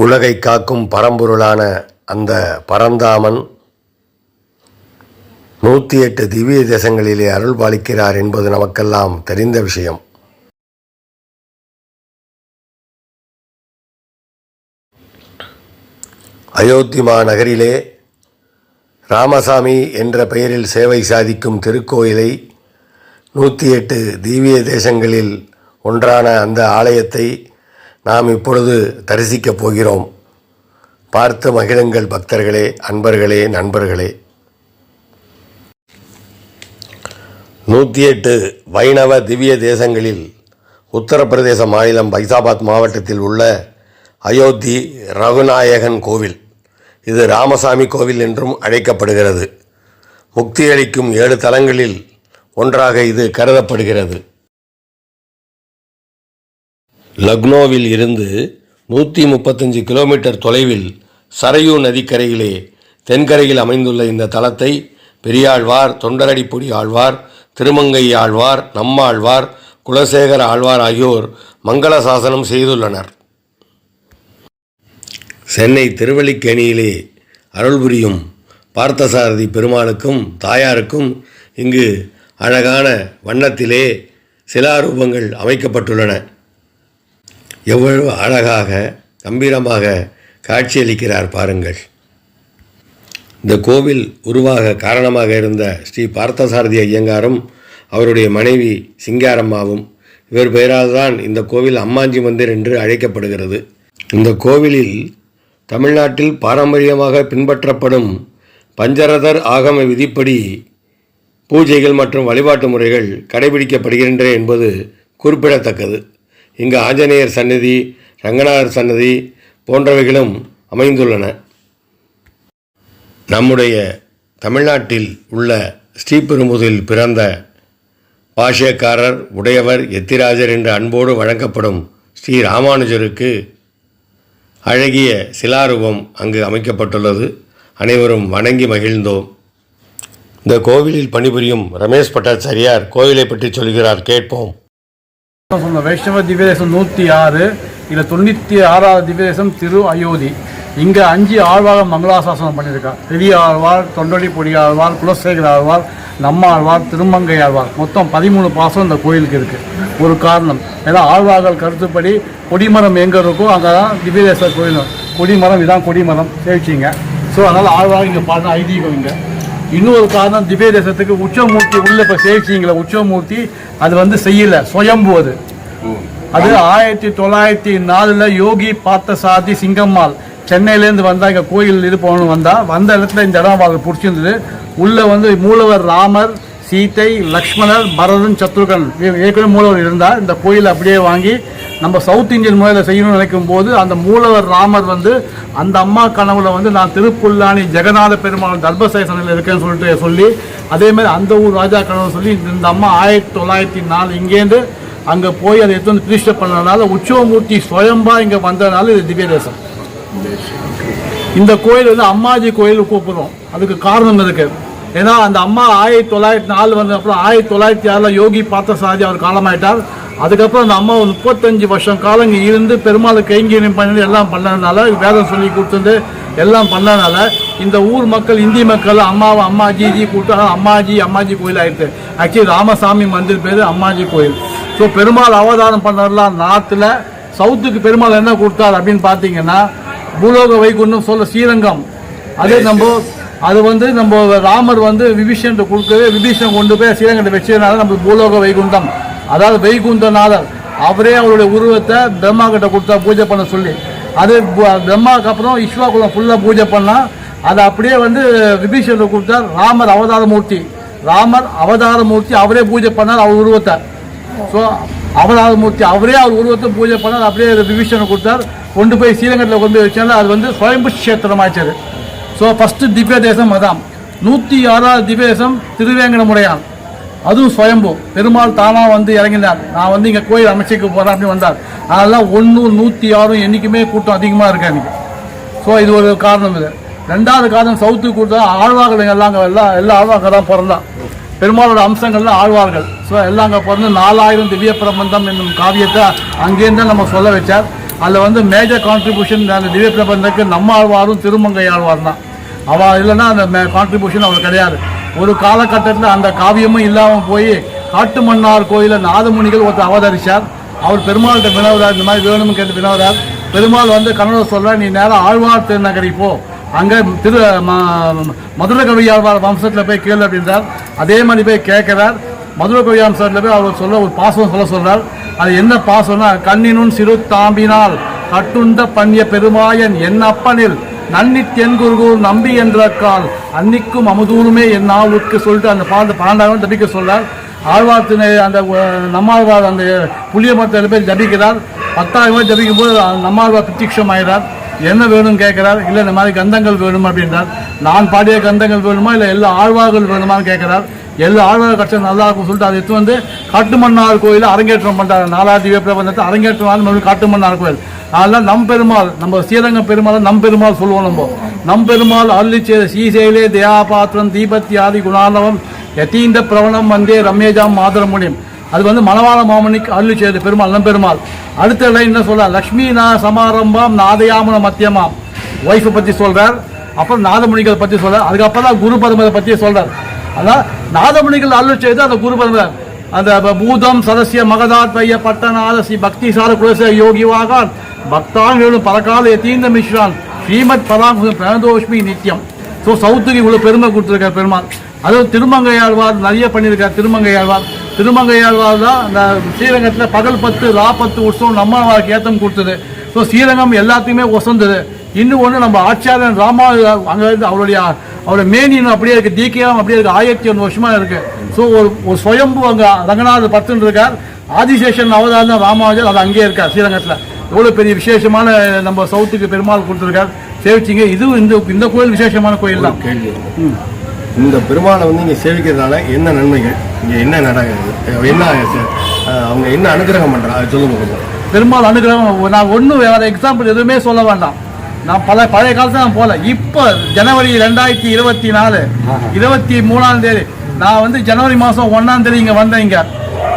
உலகை காக்கும் பரம்பொருளான அந்த பரந்தாமன் 108 திவ்ய தேசங்களிலே அருள் பாலிக்கிறார் என்பது நமக்கெல்லாம் தெரிந்த விஷயம். அயோத்தி மாநகரிலே ராமசாமி என்ற பெயரில் சேவை சாதிக்கும் திருக்கோயிலை 108 திவ்ய தேசங்களில் ஒன்றான அந்த ஆலயத்தை நாம் இப்பொழுது தரிசிக்கப் போகிறோம். பார்த்து மகிழுங்கள் பக்தர்களே, அன்பர்களே, நண்பர்களே. 108 வைணவ திவ்ய தேசங்களில் உத்தரப்பிரதேச மாநிலம் பைசாபாத் மாவட்டத்தில் உள்ள அயோத்தி ரகுநாயகன் கோவில், இது ராமசாமி கோவில் என்றும் அழைக்கப்படுகிறது. முக்தியளிக்கும் 7 தலங்களில் ஒன்றாக இது கருதப்படுகிறது. லக்னோவில் இருந்து 135 கிலோமீட்டர் தொலைவில் சரையூ நதிக்கரையிலே தென்கரையில் அமைந்துள்ள இந்த தலத்தை பெரியாழ்வார், தொண்டரடிப்பொடி ஆழ்வார், திருமங்கை ஆழ்வார், நம்மாழ்வார், குலசேகர ஆழ்வார் ஆகியோர் மங்கள சாசனம் செய்துள்ளனர். சென்னை திருவல்லிக்கேணியிலே அருள் புரியும் பார்த்தசாரதி பெருமாளுக்கும் தாயாருக்கும் இங்கு அழகான வண்ணத்திலே சிலாரூபங்கள் அமைக்கப்பட்டுள்ளன. எவ்வளவு அழகாக கம்பீரமாக காட்சியளிக்கிறார் பாருங்கள். இந்த கோவில் உருவாக காரணமாக இருந்த ஸ்ரீ பார்த்தசாரதி ஐயங்காரும் அவருடைய மனைவி சிங்காரம்மாவும், இவர் பெயரால் தான் இந்த கோவில் அம்மாஞ்சி மந்திர் என்று அழைக்கப்படுகிறது. இந்த கோவிலில் தமிழ்நாட்டில் பாரம்பரியமாக பின்பற்றப்படும் பஞ்சரதர் ஆகம விதிப்படி பூஜைகள் மற்றும் வழிபாட்டு முறைகள் கடைபிடிக்கப்படுகின்றன என்பது குறிப்பிடத்தக்கது. இங்கு ஆஞ்சநேயர் சன்னதி, ரங்கநாதர் சன்னதி போன்றவைகளும் அமைந்துள்ளன. நம்முடைய தமிழ்நாட்டில் உள்ள ஸ்ரீபெரும்புதூரில் பிறந்த பாஷ்யக்காரர், உடையவர், எத்திராஜர் என்று அன்போடு வழங்கப்படும் ஸ்ரீ ராமானுஜருக்கு அழகிய சிலாரூபம் அங்கு அமைக்கப்பட்டுள்ளது. அனைவரும் வணங்கி மகிழ்ந்தோம். இந்த கோவிலில் பணிபுரியும் ரமேஷ் பட்டாச்சாரியார் கோவிலை பற்றி சொல்கிறார், கேட்போம். வைஷ்ணவ திவ்யதேசம் 106, இதில் 96வது திவ்யதேசம் திரு அயோத்தி. இங்கே 5 ஆழ்வாக மங்களாசாசனம் பண்ணியிருக்கா. பெரிய ஆழ்வார், தொண்டடிப்பொடி ஆழ்வார், குலசேகர ஆழ்வார், நம்மாழ்வார், திருமங்கை ஆழ்வார், மொத்தம் 13 பாசனம் இந்த கோயிலுக்கு இருக்குது. ஒரு காரணம், ஏன்னா ஆழ்வார்கள் கருத்துப்படி கொடிமரம் எங்கே இருக்கோ அங்கே தான் திவ்யதேச கோயில். கொடிமரம் இதான் கொடிமரம் சேவிச்சிங்க. ஸோ அதனால் ஆழ்வாக இங்கே பாருங்க ஐதீகம். இங்கே இன்னொரு காரணம், திவ்ய தேசத்துக்கு உச்சமூர்த்தி உள்ள இப்போ சேவிச்சிங்களா, உச்சமூர்த்தி அது செய்யலை, சுயம்பு. அது 1904 யோகி பார்த்தசாரதி சிங்கம்மாள் சென்னையிலேருந்து வந்தால் இங்கே கோயில் இது போகணும்னு வந்த இடத்துல இந்த இடம் அவர்கள் பிடிச்சிருந்தது. உள்ளே மூலவர் ராமர், சீத்தை, லக்ஷ்மணர், பரதன், சத்ருகன் ஏற்கனவே மூலவர் இருந்தால் இந்த கோயிலை அப்படியே வாங்கி நம்ம சவுத் இந்தியன் முறையில் செய்யணும்னு நினைக்கும் போது அந்த மூலவர் ராமர் அந்த அம்மா கனவுல நான் திருப்புல்லானி ஜெகநாத பெருமாள் தர்பசேசனில் இருக்கேன்னு சொல்லி அதேமாதிரி அந்த ஊர் ராஜா கனவு சொல்லி இந்த அம்மா 1904 இங்கேருந்து அங்கே போய் அதை எடுத்து பிரதிஷ்டை பண்ணதுனால உற்சவமூர்த்தி சுயம்பா இங்கே வந்ததுனால இது திவ்ய தேசம். இந்த கோயில் அம்மாஜி கோயில் கூப்பிடுறோம். அதுக்கு காரணம் இருக்கு. ஏன்னா அந்த அம்மா 1904 வந்த அப்புறம் 1906 யோகி பார்த்தசாரதி அவர் காலமாயிட்டார். அதுக்கப்புறம் அந்த அம்மா 35 வருஷம் காலம் இங்கே இருந்து பெருமாள் கைங்கரியம் பண்ணி எல்லாம் பண்ணதுனால, வேதம் சொல்லி கொடுத்தது எல்லாம் பண்ணதுனால இந்த ஊர் மக்கள், இந்தி மக்கள் அம்மாவை அம்மாஜி கூப்பிட்டு அம்மாஜி கோயில் ஆயிடுச்சு. ஆக்சுவலி ராமசாமி மந்திர் பேர் அம்மாஜி கோயில். ஸோ பெருமாள் அவதாரம் பண்ணதெல்லாம் நார்த்தில். சவுத்துக்கு பெருமாள் என்ன கொடுத்தார் அப்படின்னு பார்த்தீங்கன்னா பூலோக வைகுண்டம் சொல்ல ஸ்ரீரங்கம். அதே நம்ம ராமர் விபீஷன் கொடுக்கவே, விபீஷன் கொண்டு போய் ஸ்ரீரங்கத்தை வச்சதுனால நம்ம பூலோக வைகுண்டம், அதாவது வைகுண்டநாதர் அவரே அவருடைய உருவத்தை பிரம்மா கிட்ட கொடுத்தா பூஜை பண்ண சொல்லி. அது பிரம்மாவுக்கு அப்புறம் ஈஸ்வரகுலம் ஃபுல்லாக பூஜை பண்ணால் அதை அப்படியே விபீஷன் கொடுத்தார். ராமர் அவதாரமூர்த்தி அவரே பூஜை பண்ணார் அவர் உருவத்தை. ஸோ அவதாரமூர்த்தி அவரே அவர் உருவத்தை பூஜை பண்ணார். அப்படியே விபீஷனை கொடுத்தார். கொண்டு போய் ஸ்ரீரங்கத்தில் கொண்டு போய் வச்சாலும் அது சுயம்பு கஷேத்திரம் ஆச்சது. ஸோ ஃபஸ்ட்டு திவ்ய தேசம் அதான். 106வது திவ்ய தேசம் திருவேங்கடமுடையான், அதுவும் சுயம்பு. பெருமாள் தானாக இறங்கினார். நான் இங்கே கோயில் அமைச்சிக்க போகிறேன் அப்படின்னு வந்தார். அதெல்லாம் 100, 106 என்றைக்குமே கூட்டம் அதிகமாக இருக்கு அன்றைக்கி. ஸோ இது ஒரு காரணம். இது 2வது காரணம், சவுத்துக்கு கொடுத்தா ஆழ்வார்கள் எல்லா ஆழ்வார்கள் தான் பிறந்தான். பெருமாளோட அம்சங்கள்லாம் ஆழ்வார்கள். ஸோ எல்லாம் அங்கே பிறந்து 4000 திவ்ய பிரபந்தம் என்னும் காவியத்தை அங்கேருந்து நம்ம சொல்ல வச்சார். அதில் வந்து மேஜர் கான்ட்ரிபியூஷன் அந்த திவ்ய பிரபந்தத்துக்கு நம்ம ஆழ்வாரும் திருமங்கை ஆழ்வார் தான். அவள் இல்லைன்னா அந்த கான்ட்ரிபியூஷன் அவள் கிடையாது. ஒரு காலகட்டத்தில் அந்த காவியமும் இல்லாமல் போய் காட்டுமன்னார் கோயிலில் நாதமுனிகள் ஒருத்தர் அவதரிச்சார். அவர் பெருமாள்கிட்ட வினவுறார், இந்த மாதிரி வேணும்னு கேட்டு வினவுறார். பெருமாள் வந்து கணவர் சொல்கிறார், நீ நேரம் ஆழ்வார் திருநகரி போ, அங்கே மதுரை கவி ஆழ்வார் வம்சத்தில் போய் கேளு அப்படின்றார். அதே மாதிரி போய் கேட்குறார். மதுரை கவி வம்சத்தில் போய் அவர் சொல்ல ஒரு பாசம் சொல்கிறார். அது என்ன பாசம்னா, கண்ணினும் சிறு தாம்பினால் கட்டுண்ட பண்ணிய பெருமாயன் என் அப்பனில் நன்னித் என் குருகூர் நம்பி என்ற கால் அன்னிக்கும் அமுதூருமே என் நாவுக்கு சொல்லிட்டு அந்த பாட்டு 12,000 ஜபிக்க சொல்றார். ஆழ்வார்த்தினை அந்த நம்மாழ்வார் அந்த புளிய மரத்தில் போய் ஜபிக்கிறார். 10,000 ஜபிக்கும் போது நம்மாழ்வார் பிரத்யட்சம் ஆகிறார். என்ன வேணும்னு கேட்கிறார். இல்லை இந்த மாதிரி கந்தங்கள் வேணுமா அப்படின்றார். நான் பாடிய கந்தங்கள் வேணுமா இல்லை எல்லா ஆழ்வார்கள் வேணுமான்னு கேட்கிறார். எல்லா ஆழ்வார் கட்சம் நல்லா இருக்கும் சொல்லிட்டு அதை எடுத்து வந்து காட்டுமன்னார் கோயிலில் அரங்கேற்றம் பண்ணுறாங்க. 4ஆவது திவ்ய பிரபந்தத்தை அரங்கேற்றம் மறுபடியும் காட்டுமன்னார் கோயில். அதெல்லாம் நம் பெருமாள், நம்ம ஸ்ரீரங்கம் பெருமாள் நம் பெருமாள் சொல்லுவோம். நம் பெருமாள் அருளிச்சே ஸ்ரீசைலே தயாபாத்திரம் தீபத்தியாதி குணாலவம் யதீந்த பிரவணம் வந்தே ரம்யஜாம் மாதரமுனியம். அது வந்து மணவாள மாமனிக்கு அருளி செய்த பெருமாள் நம் பெருமாள். அடுத்த லைன் என்ன சொல்றார், லக்ஷ்மி நா சமாரம்பாம் நாதயாமன மத்தியமாம் ஒய்ஃபை பற்றி சொல்றார். அப்புறம் நாதமுனிகள் பற்றி சொல்றார். அதுக்கப்புறம் தான் குரு பரமரை பற்றியே சொல்றார். அதான் நாதமுனிகள் அருளி செய்து அந்த குரு பரமர் அந்த பூதம் சதசிய மகதாத்வய பட்டநாத ஸ்ரீ பக்தி சார குலச யோகிவாக பக்தான் வேணும் பரகால யதீந்த மிஸ்ரான் ஸ்ரீமத் பராம் பிரணதோஷ்மி நித்தியம். ஸோ சவுத்துக்கு இவ்வளோ பெருமை கொடுத்துருக்கார் பெருமாள். அதுவும் திருமங்கையாழ்வார் நிறைய பண்ணியிருக்கார். திருமங்கையாழ்வார் தான் அந்த ஸ்ரீரங்கத்தில் பகல் 10 ரா 10 உற்சவம் நம்மளுக்கு ஏத்தம் கொடுத்தது. ஸோ ஸ்ரீரங்கம் எல்லாத்தையுமே ஒசந்தது. இன்னும் ஒன்று நம்ம ஆச்சாரியன் ராமா அங்கே இருந்து அவருடைய மேனியும் அப்படியே இருக்குது, தீக்கியம் அப்படியே இருக்குது, 1001 வருஷமாக இருக்குது. ஸோ ஒரு சுயம்பு அங்கே ரங்கநாதர் பத்துன்னு இருக்கார். ஆதிசேஷன் அவதாரம் ராமானுஜர் அது அங்கேயே இருக்கார் ஸ்ரீரங்கத்தில். எவ்வளோ பெரிய விசேஷமான நம்ம சவுத்துக்கு பெருமாள் கொடுத்துருக்கார். சேவிச்சிங்க. இதுவும் இந்த கோயில் விசேஷமான கோயில் தான். இந்த பெருமாளை வந்து இங்கே சேவிக்கிறதுனால என்ன நன்மைகள், இங்கே என்ன நடக்குது, என்ன அவங்க என்ன அனுகிரகம் பண்ணுறாங்க அது சொல்லுங்க. பெருமாள் அனுகிரகம் நான் ஒன்றும் வேறு எக்ஸாம்பிள் எதுவுமே சொல்ல வேண்டாம். நான் பழைய காலத்தில் நான் போகல. இப்போ ஜனவரி 2024 23ஆம் தேதி நான் வந்து ஜனவரி மாதம் 1ஆம் தேதி இங்கே வந்தேன். இங்கே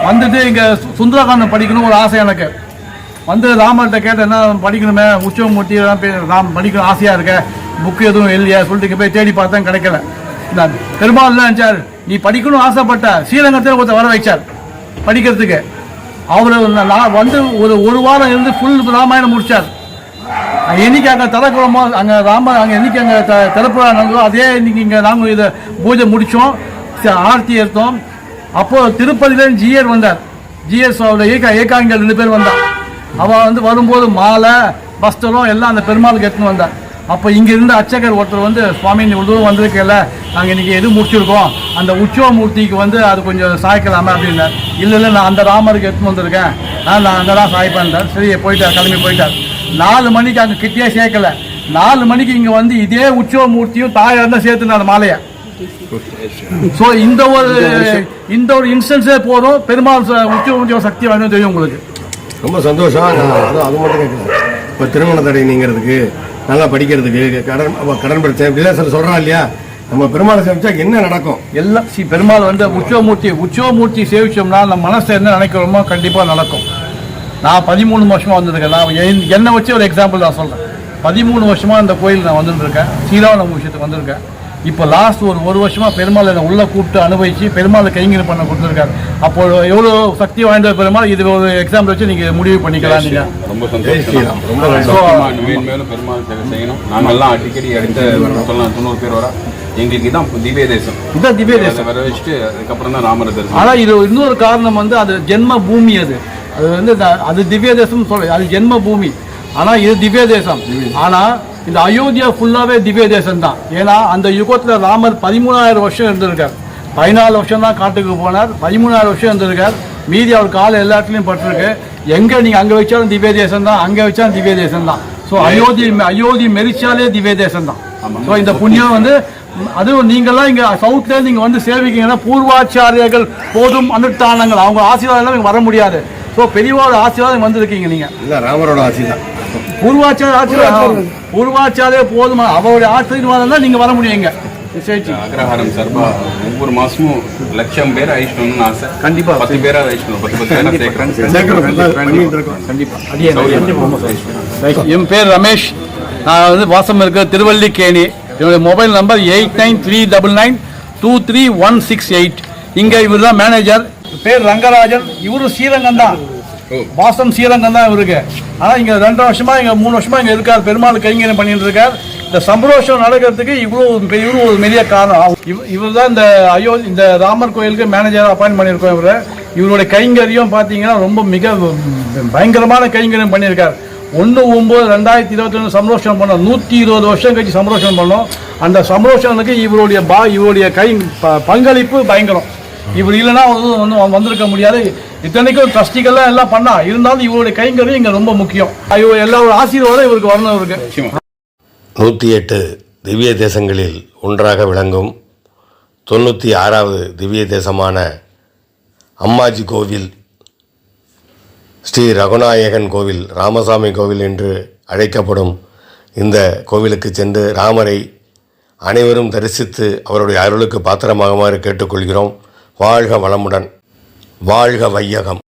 வந்துட்டு இங்கே சுந்தரகாண்டம் படிக்கணும் ஒரு ஆசை எனக்கு வந்து. ராமர்கிட்ட கேட்டேன், என்ன படிக்கணுமே, உற்சவமூர்த்தி ராம் படிக்கணும் ஆசையாக இருக்க, புக்கு எதுவும் இல்லையா சொல்லிட்டு இங்கே போய் தேடி பார்த்தேன், கிடைக்கல. பெருமாள் தான் நினைச்சார், நீ படிக்கணும் ஆசைப்பட்ட ஸ்ரீரங்கத்தில் ஒருத்தர் வர வைச்சார் படிக்கிறதுக்கு. அவர் வந்து ஒரு வாரம் இருந்து ஃபுல் ராமாயணம் முடிச்சார். என்னைக்கு அங்கே திறக்கிறோமோ அங்கே அங்கே என்னைக்கு அங்கே திறப்புறா நடந்ததோ அதே இன்னைக்கு இங்கே நாங்கள் இதை பூஜை முடித்தோம், ஆர்த்தி எடுத்தோம். அப்போது திருப்பதியிலேருந்து ஜிஆர் வந்தார். ஜிஎஸ் ஏகாங்கிகள் 2 பேர் வந்தார். அவள் வந்து வரும்போது மாலை வஸ்திரம் எல்லாம் அந்த பெருமாளுக்கு எடுத்துன்னு வந்தார். அப்போ இங்கே இருந்த அர்ச்சகர் ஒருத்தர் வந்து, சுவாமி நீ ஒரு தூரம் வந்திருக்கல, நாங்கள் இன்றைக்கி எது முடிச்சிருக்கோம், அந்த உற்சவமூர்த்திக்கு வந்து அது கொஞ்சம் சாய்க்கலாமா அப்படின்னார். இல்லை நான் அந்த ராமருக்கு எடுத்துன்னு வந்திருக்கேன், நான் அங்கே தான் சாய்ப்பேன். சரி போயிட்டார், கிளம்பி போயிட்டார். 4 மணிக்கு அங்கே கிட்டே சேர்க்கல. 4 மணிக்கு இங்கே வந்து இதே உற்சவமூர்த்தியும் தாயார் தான் சேர்த்துனார் மாலையை. ஸோ இந்த ஒரு இன்ஸ்டன்ஸே போதும் பெருமாள் உற்சவமூர்த்தியோட சக்தி வேணும் தெரியும் உங்களுக்கு. ரொம்ப சந்தோஷம். அது மட்டும் கேட்கல, இப்போ திருமண தடை நீங்கிறதுக்கு, நல்லா படிக்கிறதுக்கு, கடன் பிரச்சனை இப்படிலாம் சொல்கிறான் இல்லையா, நம்ம பெருமாளை சேவிச்சா என்ன நடக்கும் எல்லாம். பெருமாள் வந்து உற்சவமூர்த்தி சேவிச்சோம்னா நம்ம மனசை என்ன நினைக்கிறோமோ கண்டிப்பாக நடக்கும். நான் 13 வருஷமாக வந்திருக்கேன். நான் என்னை வச்சு ஒரு எக்ஸாம்பிள் நான் சொல்கிறேன். 13 வருஷமாக இந்த கோயில் நான் வந்துட்டுருக்கேன். ஸ்ரீராமநவமி விஷயத்துக்கு வந்திருக்கேன். இப்போ லாஸ்ட் ஒரு வருஷமாக பெருமாள் என்னை உள்ளே கூப்பிட்டு அனுபவிச்சு பெருமாளை கைங்கரி பண்ண கொடுத்துருக்காரு. அப்போ எவ்வளோ சக்தி வாய்ந்த பெருமாள், இது ஒரு எக்ஸாம்பிள் வச்சு நீங்கள் முடிவு பண்ணிக்கலாம். நீங்கள் ரொம்ப சந்தோஷம். மேலும் பெருமாள் செய்யணும். நாங்கள்லாம் அடிக்கடி அடுத்த 90 பேர் வர எங்களுக்கு இதான் திவ்ய தேசம். இதான் திவ்ய தேசம் வர வச்சுட்டு அதுக்கப்புறம் தான் ராமர் தரிசனம். ஆனால் இது இன்னொரு காரணம் வந்து அது ஜென்ம பூமி. அது வந்து அது திவ்ய தேசம் சொல்ல, அது ஜென்ம பூமி. ஆனால் இது திவ்ய தேசம். ஆனால் இந்த அயோத்தியா ஃபுல்லாகவே திவ்ய தேசம் தான். ஏன்னா அந்த யுகத்தில் ராமர் 13,000 வருஷம் இருந்திருக்கார். 14 வருஷம் தான் காட்டுக்கு போனார். 13,000 வருஷம் இருந்திருக்கார். மீதி அவர் காலம் எல்லா இடத்துலையும் பட்டிருக்கு. எங்கே நீங்கள் அங்கே வச்சாலும் திவ்ய தேசம் தான், அங்கே வச்சாலும் திவ்ய தேசம் தான். ஸோ அயோத்தி மெரிச்சாலே திவ்ய தேசம் தான். ஸோ இந்த புண்ணியம் வந்து அதுவும் நீங்கள்லாம் இங்கே சவுத்தில் நீங்கள் வந்து சேவிக்கிங்கன்னா பூர்வாச்சாரியர்கள் போதும் அனுஷ்டானங்கள் அவங்க ஆசீர்வாதம் இங்கே வர முடியாது. ஸோ பெரியவாரோட ஆசீர்வாதம் வந்திருக்கீங்க நீங்கள். இல்லை ராமரோட ஆசை தான். பூர்வாச்சாரிய போதுமா அவருடைய ஆசீர்வாதம் தான் நீங்கள் வர முடியுங்க. அக்ரஹாரம் சார்பா ஒவ்வொரு மாசமும் 1,00,000 பேர் அழிச்சிடணும்னு ஆசை. கண்டிப்பா 10 பேரா அழிச்சிடணும். 10 பேரா சேர்க்கிறேன். பண்ணிட்டு இருக்கோம். என் பேர் ரமேஷ். நான் வந்து வாசம் இருக்க திருவல்லிக்கேணி. என்னுடைய மொபைல் நம்பர் 8939923168. இங்கே இவர் தான் மேனேஜர். பேர் ரங்கராஜன். இவரு ஸ்ரீரங்கம் தான், வாசம் ஸ்ரீரங்கம் தான் இவருக்கு. ஆனால் இங்கே 2 வருஷமா இங்கே 3 வருஷமா இங்கே இருக்கார். பெருமாள் கைங்கரியம் பண்ணிட்டு இருக்கார். இந்த சம்பரோஷம் நடக்கிறதுக்கு இவரு ஒரு பெரிய காரணம். இவர் தான் இந்த ராமர் கோயிலுக்கு மேனேஜர் அப்பாயின்ட் பண்ணியிருக்கோம். இவருடைய கைங்கரியம் பார்த்தீங்கன்னா ரொம்ப மிக பயங்கரமான கைங்கரியம் பண்ணியிருக்கார். 1/9/2021 சம்பரோஷம் பண்ணோம். 120 வருஷம் கழிச்சு சம்பரோஷம் பண்ணோம். அந்த சம்பரோஷனுக்கு இவருடைய பங்களிப்பு பயங்கரம். இவர் இல்லைன்னா வந்திருக்க முடியாது. இத்தனைக்கும் ட்ரஸ்டிகள்லாம் எல்லாம் பண்ணா இருந்தாலும் இவருடைய கைங்கரியம் இங்கே ரொம்ப முக்கியம். எல்லாரோட ஆசீர்வாதம் இவருக்கு வரணும். இவருக்கு 108 திவ்ய தேசங்களில் ஒன்றாக விளங்கும் 96வது திவ்ய தேசமான அம்மாஜி கோவில், ஸ்ரீ ரகுநாயகன் கோவில், ராமசாமி கோவில் என்று அழைக்கப்படும் இந்த கோவிலுக்கு சென்று ராமரை அனைவரும் தரிசித்து அவருடைய அருளுக்கு பாத்திரமாகுமாறு கேட்டுக்கொள்கிறோம். வாழ்க வளமுடன், வாழ்க வையகம்.